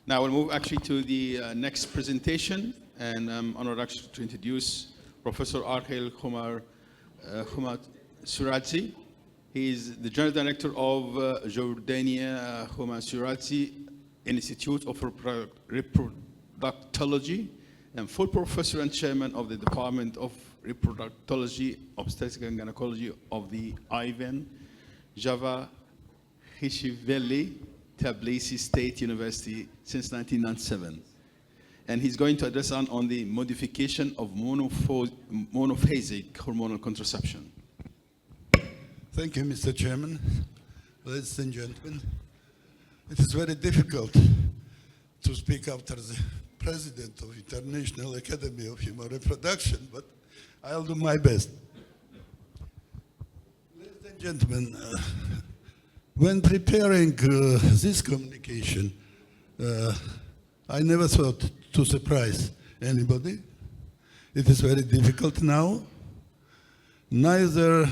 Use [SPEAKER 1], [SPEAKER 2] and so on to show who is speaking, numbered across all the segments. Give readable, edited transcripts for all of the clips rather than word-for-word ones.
[SPEAKER 1] Now we'll move actually to the next presentation, and I'm honored actually to introduce Professor Archil Khomasuridze. He is the General Director of Jordania Khomasuridze Institute of Reproductology and full professor and chairman of the Department of Reproductology, Obstetrics and Gynecology of the Ivan Java Hishiveli Tbilisi State University since 1997. And he's going to address on the modification of monophasic hormonal contraception.
[SPEAKER 2] Thank you, Mr. Chairman. Ladies and gentlemen, it is very difficult to speak after the president of International Academy of Human Reproduction, but I'll do my best. Ladies and gentlemen, when preparing this communication, I never thought to surprise anybody. It is very difficult now. Neither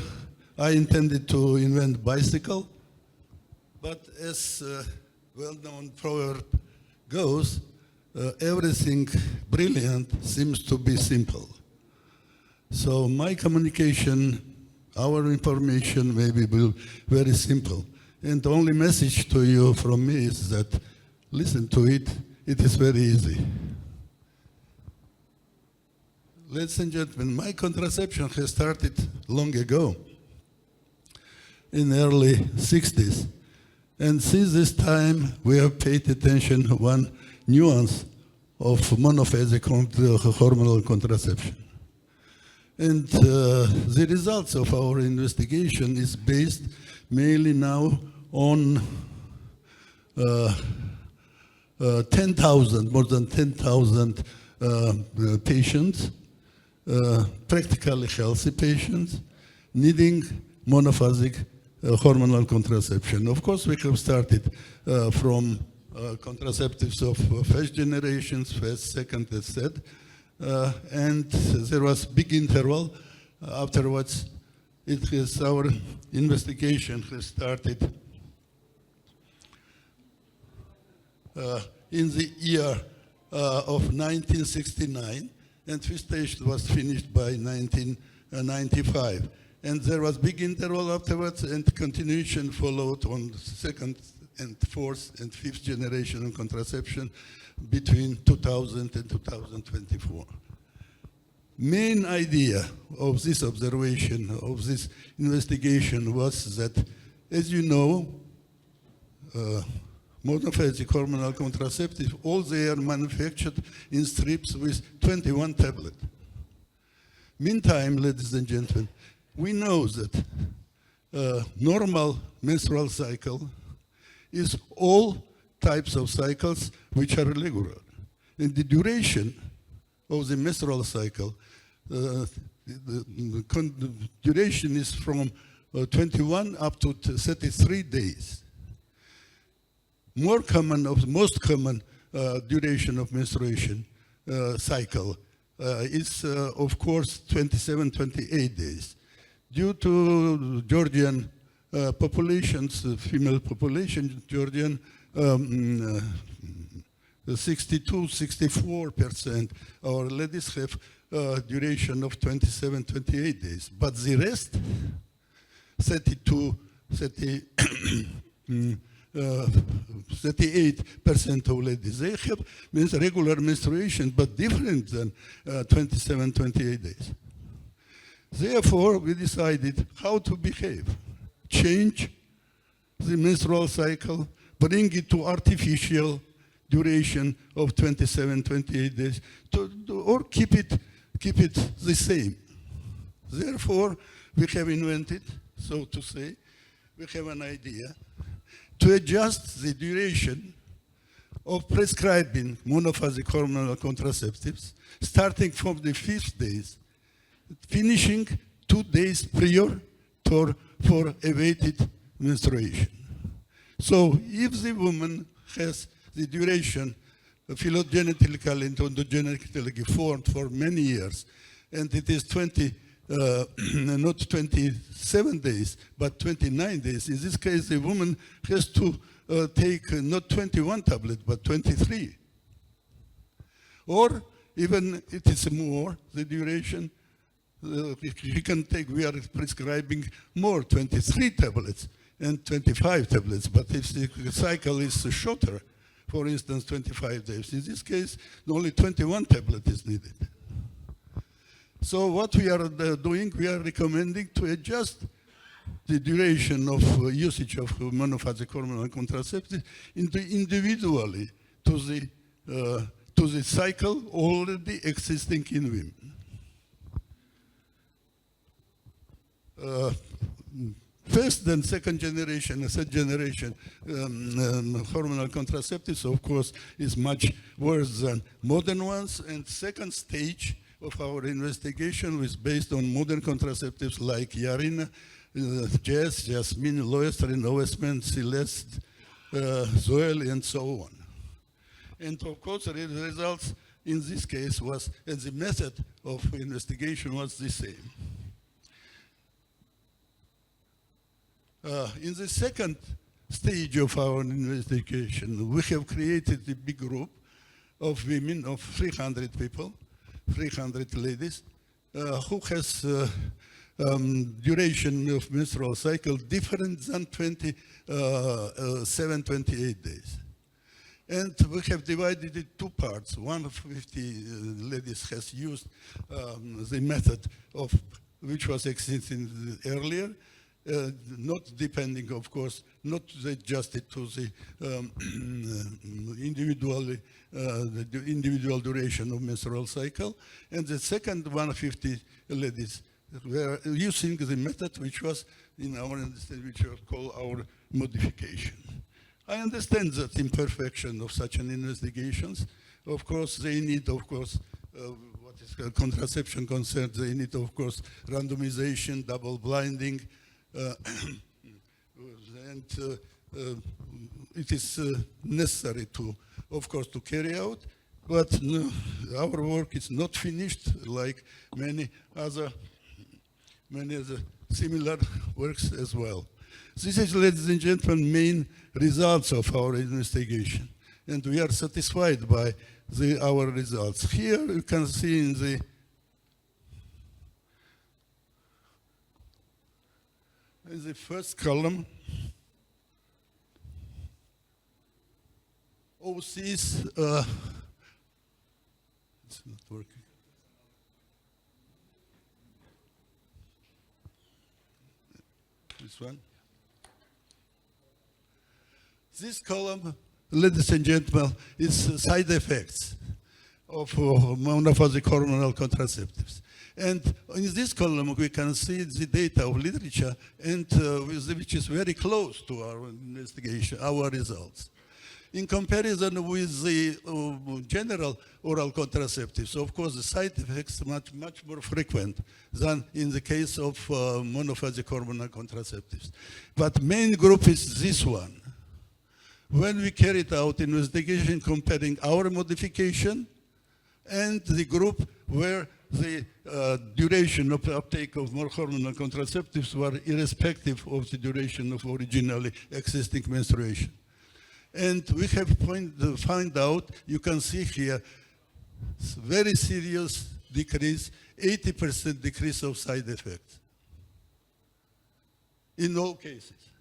[SPEAKER 2] I intended to invent bicycle, but as well-known proverb goes, everything brilliant seems to be simple. So my communication, our information maybe will be very simple. And the only message to you from me is that listen to it, it is very easy. Ladies and gentlemen, my contraception has started long ago, in the early 60s. And since this time, we have paid attention to one nuance of monophasic hormonal contraception. And the results of our investigation is based mainly now on 10,000, more than 10,000 patients, practically healthy patients, needing monophasic hormonal contraception. Of course, we have started from contraceptives of first generations, first, second, and third, and there was big interval. Afterwards, our investigation has started in the year of 1969, and first stage was finished by 1995. And there was big interval afterwards, and continuation followed on second and fourth and fifth generation of contraception between 2000 and 2024. Main idea of this observation, of this investigation was that, as you know, monophasic hormonal contraceptives, all they are manufactured in strips with 21 tablets. Meantime, ladies and gentlemen, we know that normal menstrual cycle is all types of cycles which are regular. And the duration of the menstrual cycle, the duration is from 21 up to 33 days. Most common duration of menstruation cycle is, of course, 27, 28 days. Due to Georgian populations, female population, Georgian, 62, 64% our ladies have duration of 27, 28 days. But the rest, 32, 38% of ladies, they have regular menstruation, but different than 27, 28 days. Therefore, we decided how to behave. Change the menstrual cycle, bring it to artificial duration of 27, 28 days, or keep it the same. Therefore, we have invented, so to say, we have an idea to adjust the duration of prescribing monophasic hormonal contraceptives, starting from the 5th days, finishing 2 days prior for awaited menstruation. So if the woman has the duration phylogenetically and ontogenetically formed for many years, and it is 27, not 27 days, but 29 days. In this case, the woman has to take not 21 tablets, but 23. Or even it is more, the duration, she can take, we are prescribing more, 23 tablets and 25 tablets. But if the cycle is shorter, for instance, 25 days, in this case, only 21 tablets is needed. So what we are doing, we are recommending to adjust the duration of usage of monophasic hormonal contraceptives individually to the cycle already existing in women. First and second generation, third generation hormonal contraceptives, of course, is much worse than modern ones. And second stage of our investigation was based on modern contraceptives like Yarina, Jess, Jasmine, Loestrin, Ovesman, Celeste, Zoel, and so on. And of course, the results in this case was, and the method of investigation was the same. In the second stage of our investigation, we have created a big group of women, of 300 people, 300 ladies, who has duration of menstrual cycle different than 28 days. And we have divided it two parts. 150 ladies has used the method of which was existing earlier, not depending, of course, not adjusted to the individual duration of menstrual cycle. And the second 150 ladies were using the method which was, in our understanding, which was called our modification. I understand that imperfection of such an investigations. Of course, they need, of course, what is contraception concerned, they need, of course, randomization, double blinding, and it is necessary to, of course, to carry out. But no, our work is not finished like many other similar works as well. This is, ladies and gentlemen, main results of our investigation, and we are satisfied by our results. Here you can see in the first column, OCs, it's not working. This one. This column, ladies and gentlemen, is side effects of monophasic hormonal contraceptives. And in this column, we can see the data of literature, and which is very close to our investigation, our results. In comparison with the general oral contraceptives, of course, the side effects are much more frequent than in the case of monophasic hormonal contraceptives. But main group is this one. When we carried out investigation comparing our modification and the group where the duration of uptake of more hormonal contraceptives were irrespective of the duration of originally existing menstruation. And we have found out, you can see here, very serious decrease, 80% decrease of side effects in all cases.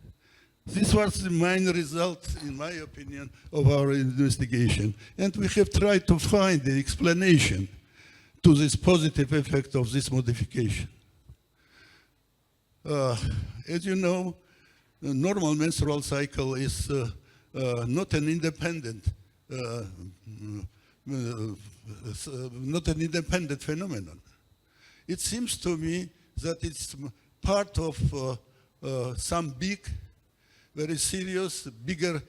[SPEAKER 2] This was the main result, in my opinion, of our investigation. And we have tried to find the explanation to this positive effect of this modification. As you know, the normal menstrual cycle is not an independent phenomenon. It seems to me that it's part of some big, very serious, bigger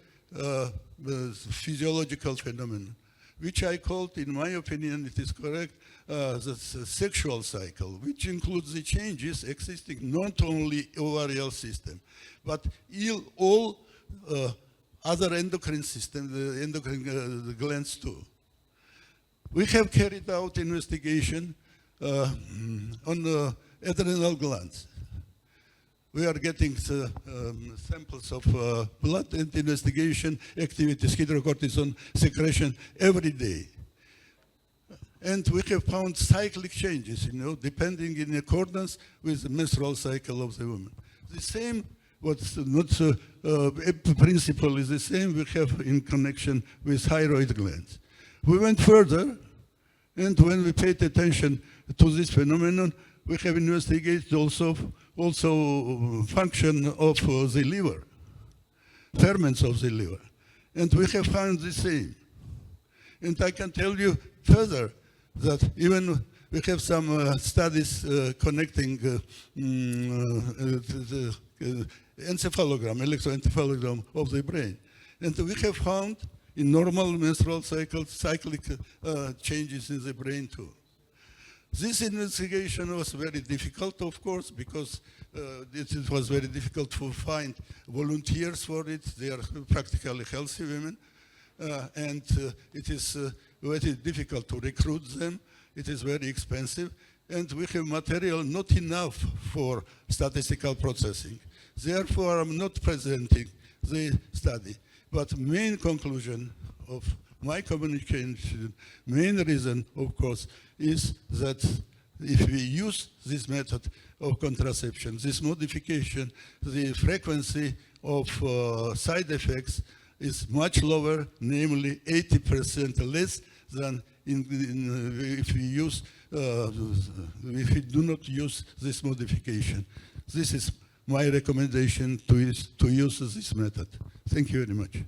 [SPEAKER 2] physiological phenomenon, which I called, in my opinion, it is correct, the sexual cycle, which includes the changes existing not only ovarian system, but all other endocrine systems, the endocrine glands too. We have carried out investigation on adrenal glands. We are getting samples of blood and investigation activities, hydrocortisone secretion every day. And we have found cyclic changes, depending in accordance with the menstrual cycle of the woman. The same, what's not principle is the same we have in connection with thyroid glands. We went further, and when we paid attention to this phenomenon, we have investigated also function of the liver, ferments of the liver. And we have found the same. And I can tell you further that even we have some studies connecting the encephalogram, electroencephalogram of the brain. And we have found in normal menstrual cycles, cyclic changes in the brain too. This investigation was very difficult, of course, because it was very difficult to find volunteers for it. They are practically healthy women. And it is very difficult to recruit them. It is very expensive. And we have material not enough for statistical processing. Therefore, I'm not presenting the study. But main conclusion of my communication, main reason, of course, is that if we use this method of contraception, this modification, the frequency of side effects is much lower, namely 80% less than if we do not use this modification. This is my recommendation to use this method. Thank you very much.